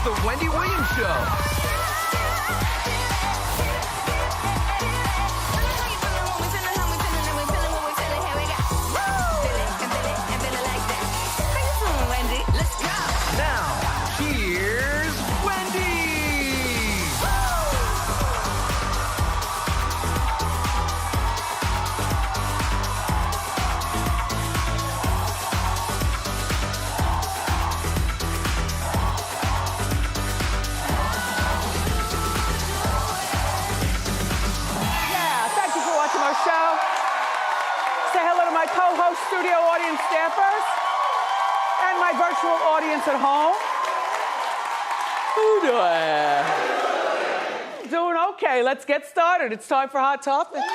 The Wendy Williams Show. Now, here's Wendy. Show. Say hello to my co-host, studio audience staffers, and my virtual audience at home. Who doing okay? Let's get started. It's time for Hot Topics.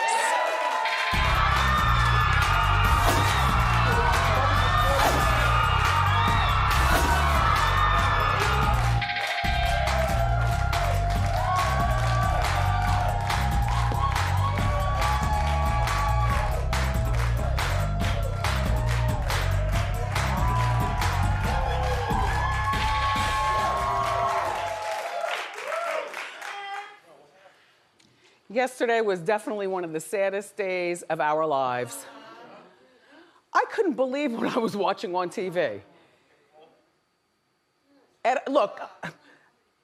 Yesterday was definitely one of the saddest days of our lives. I couldn't believe what I was watching on TV. And look,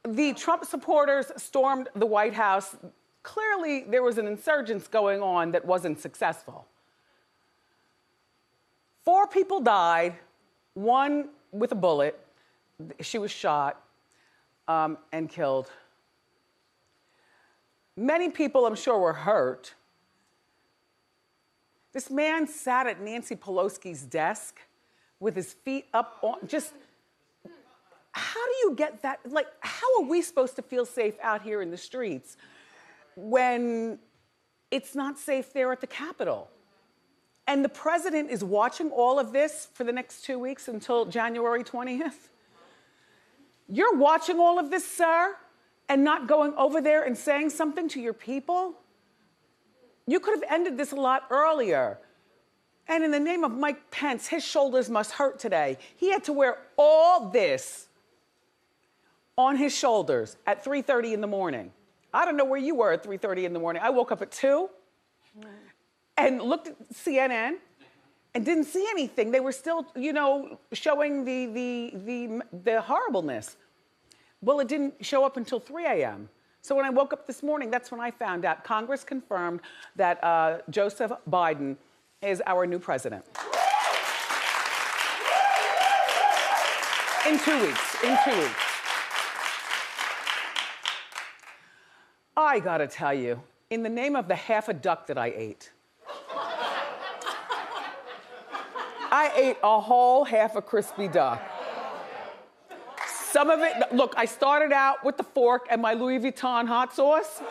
the Trump supporters stormed the White House. Clearly, there was an insurgence going on that wasn't successful. 4 people died, 1 with a bullet. She was shot and killed. Many people, I'm sure, were hurt. This man sat at Nancy Pelosi's desk with his feet up on, just, how do you get that? Like, how are we supposed to feel safe out here in the streets when it's not safe there at the Capitol? And the president is watching all of this for the next 2 weeks until January 20th? You're watching all of this, sir? And not going over there and saying something to your people? You could have ended this a lot earlier. And in the name of Mike Pence, his shoulders must hurt today. He had to wear all this on his shoulders at 3:30 in the morning. I don't know where you were at 3:30 in the morning. I woke up at 2 and looked at CNN and didn't see anything. They were still, you know, showing the horribleness. Well, it didn't show up until 3 a.m. So when I woke up this morning, that's when I found out Congress confirmed that Joseph Biden is our new president. In 2 weeks, in 2 weeks. I gotta tell you, in the name of the half a duck that I ate, I ate a whole half a crispy duck. Some of it, look, I started out with the fork and my Louis Vuitton hot sauce.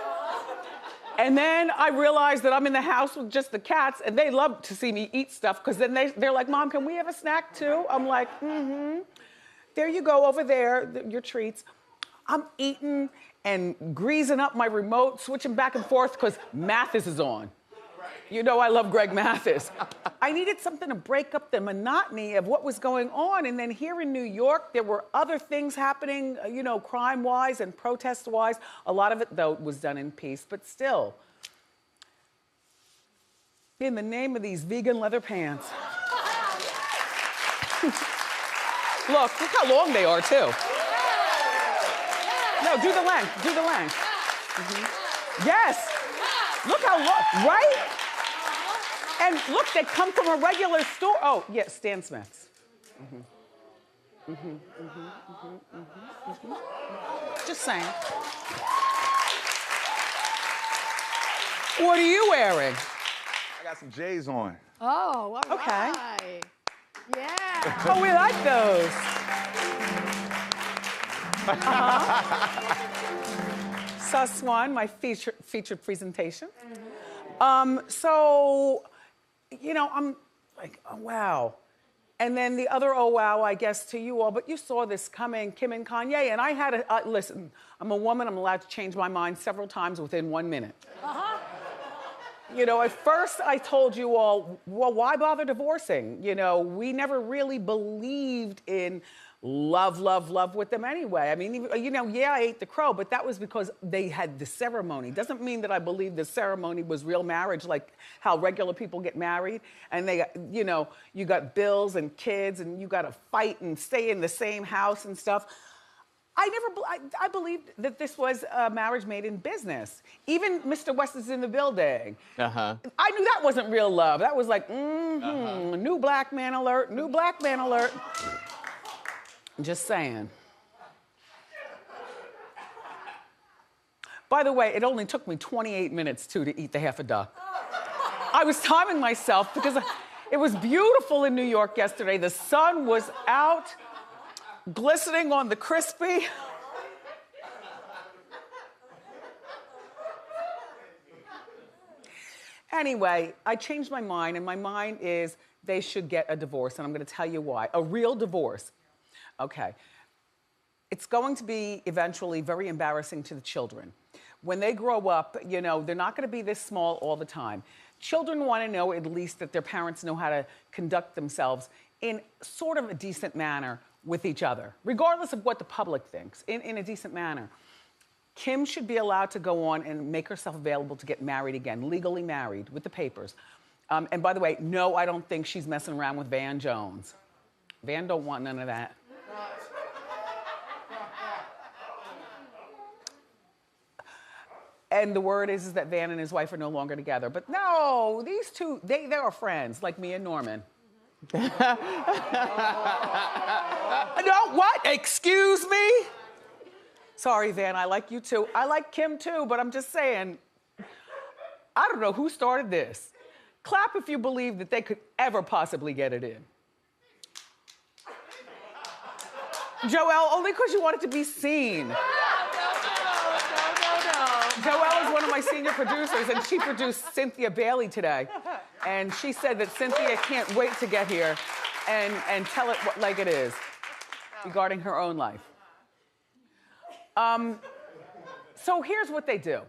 And then I realized that I'm in the house with just the cats and they love to see me eat stuff because then they're like, Mom, can we have a snack too? I'm like, There you go, over there, your treats. I'm eating and greasing up my remote, switching back and forth because Mathis is on. You know I love Greg Mathis. I needed something to break up the monotony of what was going on. And then here in New York, there were other things happening, you know, crime-wise and protest-wise. A lot of it, though, was done in peace, but still. In the name of these vegan leather pants. Look how long they are, too. No, do the length, do the length. Yes, look how long, right? And look, they come from a regular store. Oh, yeah, Stan Smith's. Just saying. What are you wearing? I got some J's on. Oh, all right. Okay. Yeah. Oh, we like those. Sus One, my featured presentation. So, you know, I'm like, oh, wow. And then the other oh, wow, I guess, to you all, but you saw this coming, Kim and Kanye, and I had to, listen, I'm a woman, I'm allowed to change my mind several times within 1 minute. You know, at first I told you all, well, why bother divorcing? You know, we never really believed in love, love, love with them anyway. I mean, you know, yeah, I ate the crow, but that was because they had the ceremony. Doesn't mean that I believe the ceremony was real marriage, like how regular people get married. And they, you know, you got bills and kids and you got to fight and stay in the same house and stuff. I believed that this was a marriage made in business. Even Mr. West is in the building. I knew that wasn't real love. That was like, new black man alert, new black man alert. Just saying. By the way, it only took me 28 minutes, too, to eat the half a duck. I was timing myself because it was beautiful in New York yesterday. The sun was out, glistening on the crispy. Anyway, I changed my mind, and my mind is they should get a divorce, and I'm going to tell you why. A real divorce. Okay. It's going to be eventually very embarrassing to the children. When they grow up, you know, they're not going to be this small all the time. Children want to know at least that their parents know how to conduct themselves in sort of a decent manner with each other, regardless of what the public thinks, in a decent manner. Kim should be allowed to go on and make herself available to get married again, legally married, with the papers. And by the way, no, I don't think she's messing around with Van Jones. Van don't want none of that. And the word is that Van and his wife are no longer together. But no, these two, they are friends, like me and Norman. No, what? Excuse me? Sorry, Van, I like you too. I like Kim too, but I'm just saying, I don't know who started this. Clap if you believe that they could ever possibly get it in. Joelle, only because you want it to be seen. No. Joelle is one of my senior producers, and she produced Cynthia Bailey today. And she said that Cynthia can't wait to get here and tell it like it is regarding her own life. So here's what they do.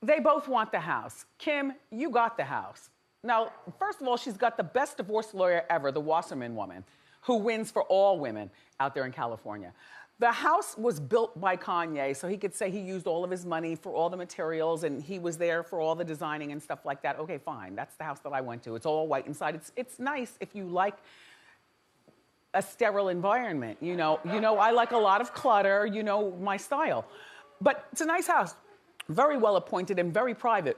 They both want the house. Kim, you got the house. Now, first of all, she's got the best divorce lawyer ever, the Wasserman woman, who wins for all women out there in California. The house was built by Kanye, so he could say he used all of his money for all the materials and he was there for all the designing and stuff like that. Okay, fine. That's the house that I went to. It's all white inside. It's nice if you like a sterile environment. You know, I like a lot of clutter, you know, my style. But it's a nice house, very well appointed and very private.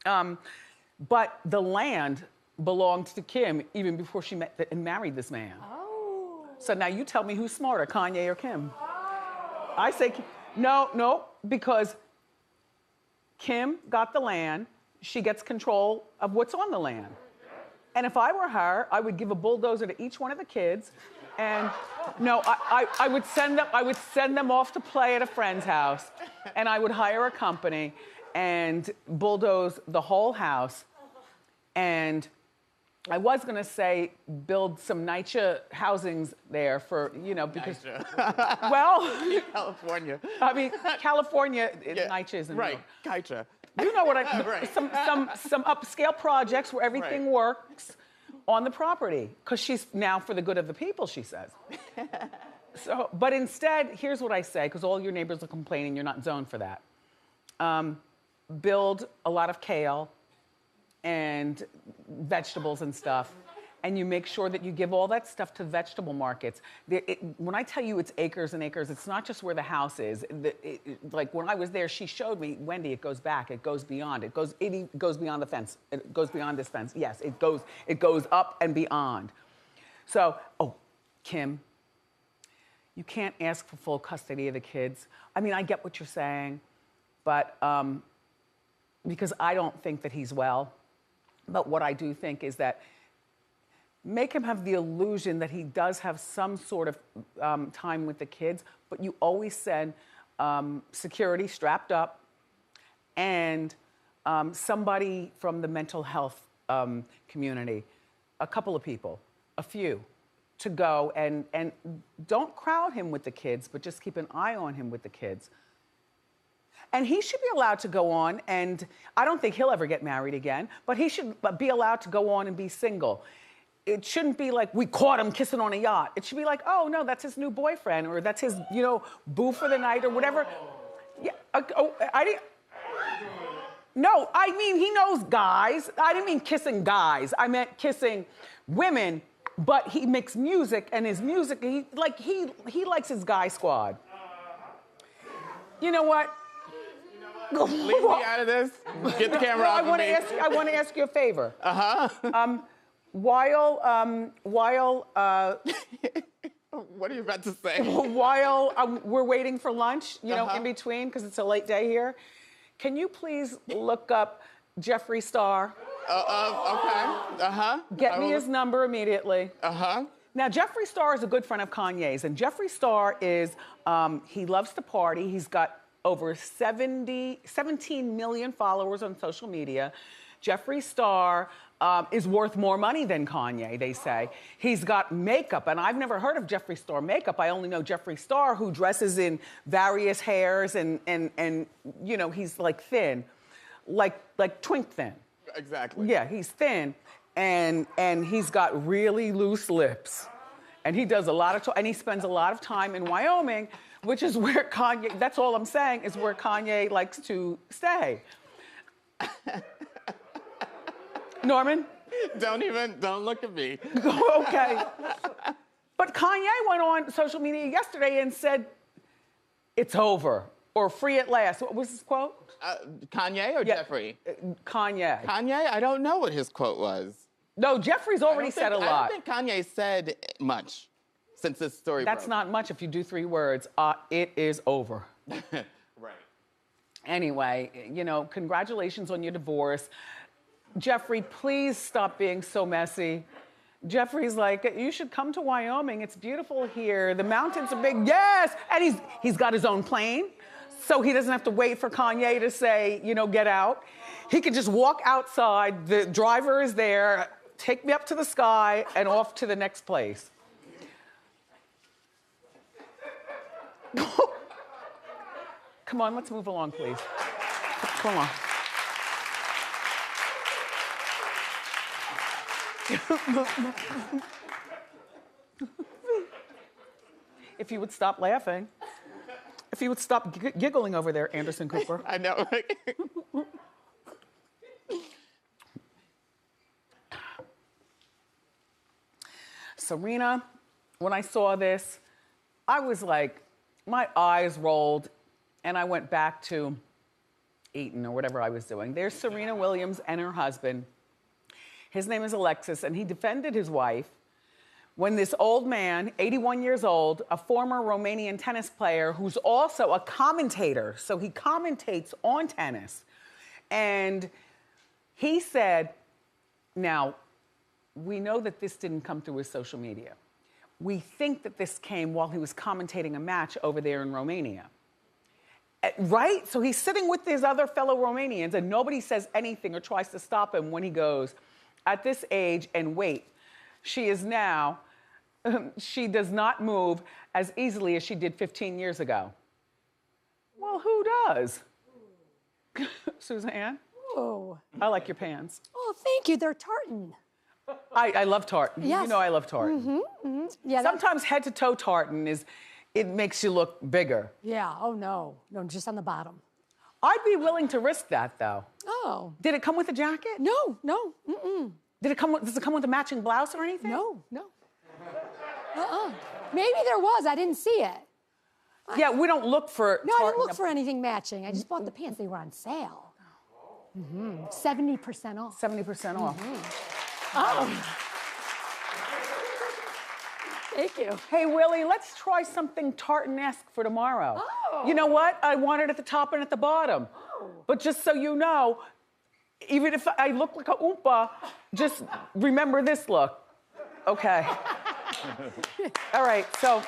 But the land belonged to Kim even before she met and married this man. Oh. So now you tell me who's smarter, Kanye or Kim? Oh. I say, no, because Kim got the land, she gets control of what's on the land. And if I were her, I would give a bulldozer to each one of the kids. And no, I would send them off to play at a friend's house, and I would hire a company and bulldoze the whole house. And I was gonna say build some NYCHA housings there for, you know, because well, California. I mean, California, Yeah. NYCHA isn't right. NYCHA. You know what I Right. some upscale projects where everything works on the property, because she's now for the good of the people, she says. So, but instead, here's what I say, because all your neighbors are complaining you're not zoned for that. Build a lot of kale and vegetables and stuff, and you make sure that you give all that stuff to vegetable markets. When I tell you it's acres and acres, it's not just where the house is. Like when I was there, she showed me, Wendy, it goes back, it goes beyond, it goes beyond the fence, it goes beyond this fence. Yes, it goes up and beyond. So, oh, Kim, you can't ask for full custody of the kids. I mean, I get what you're saying, but because I don't think that he's well. But what I do think is that make him have the illusion that he does have some sort of time with the kids, but you always send security strapped up and somebody from the mental health community, a couple of people, a few, to go and don't crowd him with the kids, but just keep an eye on him with the kids. And he should be allowed to go on, and I don't think he'll ever get married again, but he should be allowed to go on and be single. It shouldn't be like, we caught him kissing on a yacht. It should be like, oh, no, that's his new boyfriend, or that's his, you know, boo for the night, or whatever. Yeah, I didn't... No, I mean, he knows guys. I didn't mean kissing guys. I meant kissing women, but he makes music, and his music, he likes his guy squad. You know what? Leave me out of this. Get the camera off of me. I want to ask you a favor. Uh-huh. While What are you about to say? while we're waiting for lunch, you know, in between, because it's a late day here, can you please look up Jeffree Star? Okay. Uh-huh. Get me his number immediately. Uh-huh. Now, Jeffree Star is a good friend of Kanye's, and Jeffree Star is, he loves to party. He's got over 17 million followers on social media. Jeffree Star is worth more money than Kanye, they say. He's got makeup, and I've never heard of Jeffree Star makeup. I only know Jeffree Star, who dresses in various hairs, and you know, he's like thin, like twink thin. Exactly. Yeah, he's thin, and he's got really loose lips. And he does a lot of, and he spends a lot of time in Wyoming, which is where Kanye, that's all I'm saying, is where Kanye likes to stay. Norman? Don't look at me. Okay. But Kanye went on social media yesterday and said, it's over, or free at last. What was his quote? Kanye or Jeffree? Kanye. Kanye? I don't know what his quote was. No, Jeffree's already said a lot. I don't think Kanye said much since this story That's broke. not much if you do 3 words. It is over. Right. Anyway, you know, congratulations on your divorce. Jeffree, please stop being so messy. Jeffree's like, you should come to Wyoming. It's beautiful here. The mountains are big. Yes! And he's got his own plane, so he doesn't have to wait for Kanye to say, you know, get out. He can just walk outside. The driver is there. Take me up to the sky and off to the next place. Come on, let's move along, please. Come on. If you would stop laughing. If you would stop giggling over there, Anderson Cooper. I know. Serena, when I saw this, I was like, my eyes rolled, and I went back to eating or whatever I was doing. There's Serena Williams and her husband. His name is Alexis, and he defended his wife when this old man, 81 years old, a former Romanian tennis player who's also a commentator, so he commentates on tennis, and he said, now, we know that this didn't come through his social media. We think that this came while he was commentating a match over there in Romania. Right? So he's sitting with his other fellow Romanians, and nobody says anything or tries to stop him when he goes, at this age, and wait, she is now, she does not move as easily as she did 15 years ago. Well, who does? Suzanne? Oh. I like your pants. Oh, thank you. They're tartan. I love tartan. Yes. You know I love tartan. Mm-hmm, mm-hmm. Yeah, Sometimes head to toe tartan it makes you look bigger. Yeah, oh no. No, just on the bottom. I'd be willing to risk that, though. Oh. Did it come with a jacket? No, mm-mm. Does it come with a matching blouse or anything? No. Maybe there was, I didn't see it. Yeah, we don't look for No, I tartan. didn't look for anything matching. I just bought the pants, they were on sale. 70% off. 70% off. Oh. Thank you. Hey, Willie, let's try something tartan-esque for tomorrow. Oh. You know what? I want it at the top and at the bottom. Oh. But just so you know, even if I look like a Oompa, just remember this look. Okay. All right, so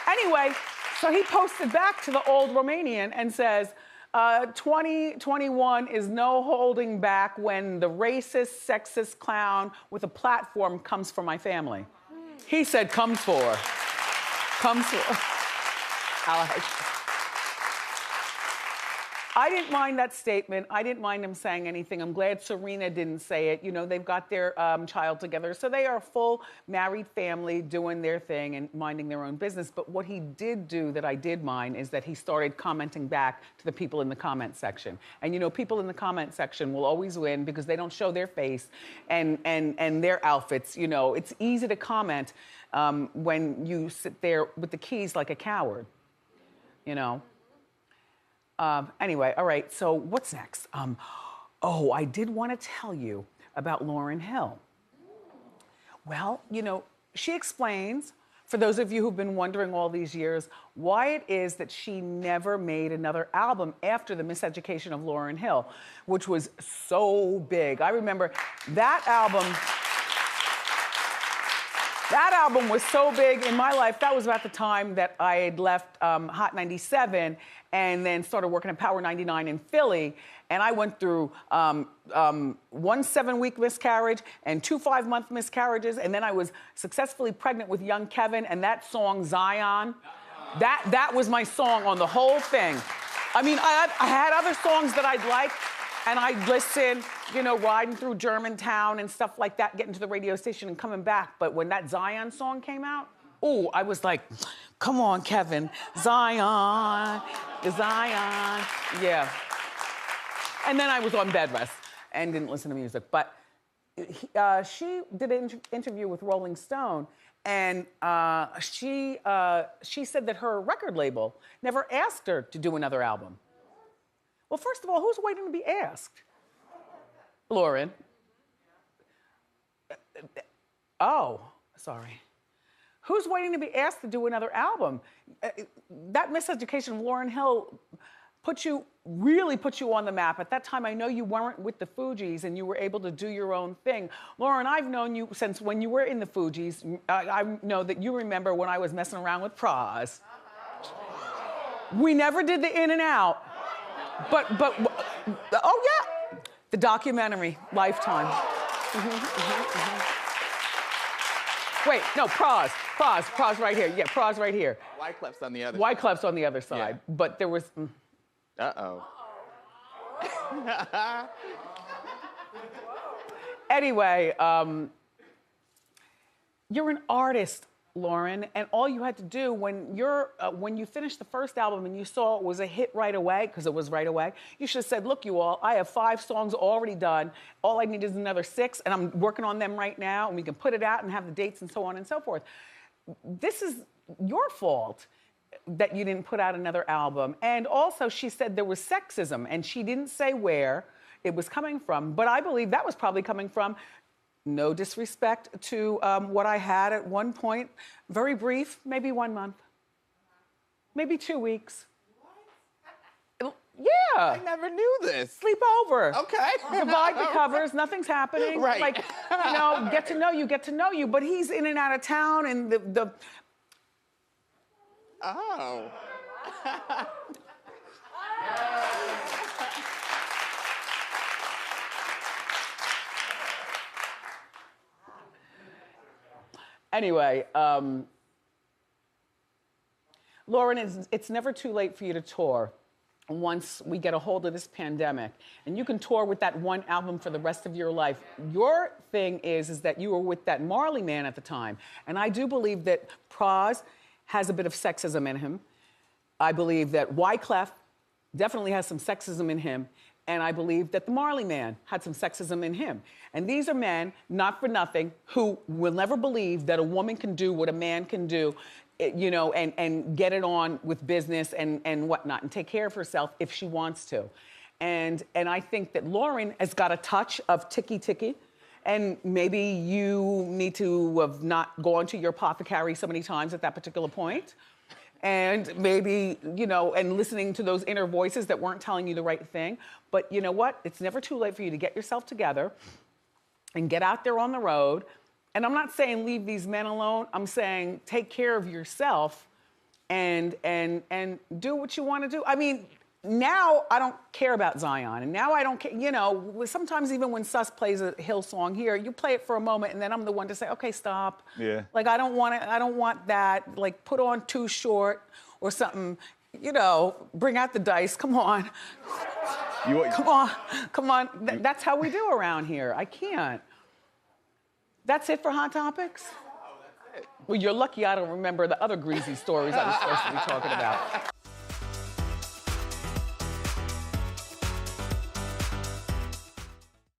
anyway, so he posted back to the old Romanian and says, 2021 is no holding back when the racist, sexist clown with a platform comes for my family. He said, comes for. Alex. I didn't mind that statement. I didn't mind him saying anything. I'm glad Serena didn't say it. You know, they've got their child together. So they are a full married family doing their thing and minding their own business. But what he did do that I did mind is that he started commenting back to the people in the comment section. And you know, people in the comment section will always win because they don't show their face and their outfits. You know, it's easy to comment when you sit there with the keys like a coward, you know. Anyway, all right, so what's next? Oh, I did want to tell you about Lauryn Hill. Well, you know, she explains, for those of you who've been wondering all these years, why it is that she never made another album after The Miseducation of Lauryn Hill, which was so big. I remember that album. That album was so big in my life. That was about the time that I had left Hot 97 and then started working at Power 99 in Philly. And I went through 1 7-week miscarriage and 2 5-month miscarriages. And then I was successfully pregnant with young Kevin, and that song, Zion, that was my song on the whole thing. I mean, I had other songs that I'd like, and I'd listen, you know, riding through Germantown and stuff like that, getting to the radio station and coming back. But when that Zion song came out, ooh, I was like, come on, Kevin, Zion, Zion, yeah. And then I was on bed rest and didn't listen to music. But she did an interview with Rolling Stone, and she said that her record label never asked her to do another album. Well, first of all, who's waiting to be asked? Lauryn. Oh, sorry. Who's waiting to be asked to do another album? That Miseducation of Lauryn Hill really put you on the map. At that time, I know you weren't with the Fugees and you were able to do your own thing. Lauryn, I've known you since when you were in the Fugees. I know that you remember when I was messing around with Praz. We never did the in and out. But, oh yeah, the documentary, Lifetime. Wait, no, Praz right here. Yeah, Praz right here. Wyclef's on the other Wyclef's on the other side. Yeah. But there was... Uh-oh. Anyway, you're an artist, Lauryn, and all you had to do when you finished the first album and you saw it was a hit right away, because it was right away, you should have said, look, you all, I have 5 songs already done. All I need is another 6, and I'm working on them right now, and we can put it out and have the dates and so on and so forth. This is your fault that you didn't put out another album. And also, she said there was sexism, and she didn't say where it was coming from, but I believe that was probably coming from, no disrespect to what I had at one point, very brief, maybe 1 month, maybe 2 weeks. What? Yeah. I never knew this. Sleep over. Okay. Divide the covers, nothing's happening. Right. Like, you know, get to know you. But he's in and out of town, and the Oh. Anyway, Lauryn, it's never too late for you to tour once we get a hold of this pandemic. And you can tour with that one album for the rest of your life. Your thing is that you were with that Marley man at the time. And I do believe that Praz has a bit of sexism in him. I believe that Wyclef definitely has some sexism in him. And I believe that the Marley man had some sexism in him. And these are men, not for nothing, who will never believe that a woman can do what a man can do, you know, and get it on with business and whatnot, and take care of herself if she wants to. And I think that Lauryn has got a touch of ticky-ticky. And maybe you need to have not gone to your apothecary so many times at that particular point. And maybe, you know, and listening to those inner voices that weren't telling you the right thing. But you know what? It's never too late for you to get yourself together and get out there on the road. And I'm not saying leave these men alone. I'm saying take care of yourself and do what you want to do. I mean, now I don't care about Zion, and now I don't care, you know, sometimes even when Sus plays a Hill song here, you play it for a moment and then I'm the one to say, okay, stop. Yeah. Like, I don't want that, like, put on Too Short or something. You know, bring out the dice. Come on. Come on. Come on. That's how we do around here. I can't. That's it for Hot Topics? Well, you're lucky I don't remember the other greasy stories I was supposed to be talking about.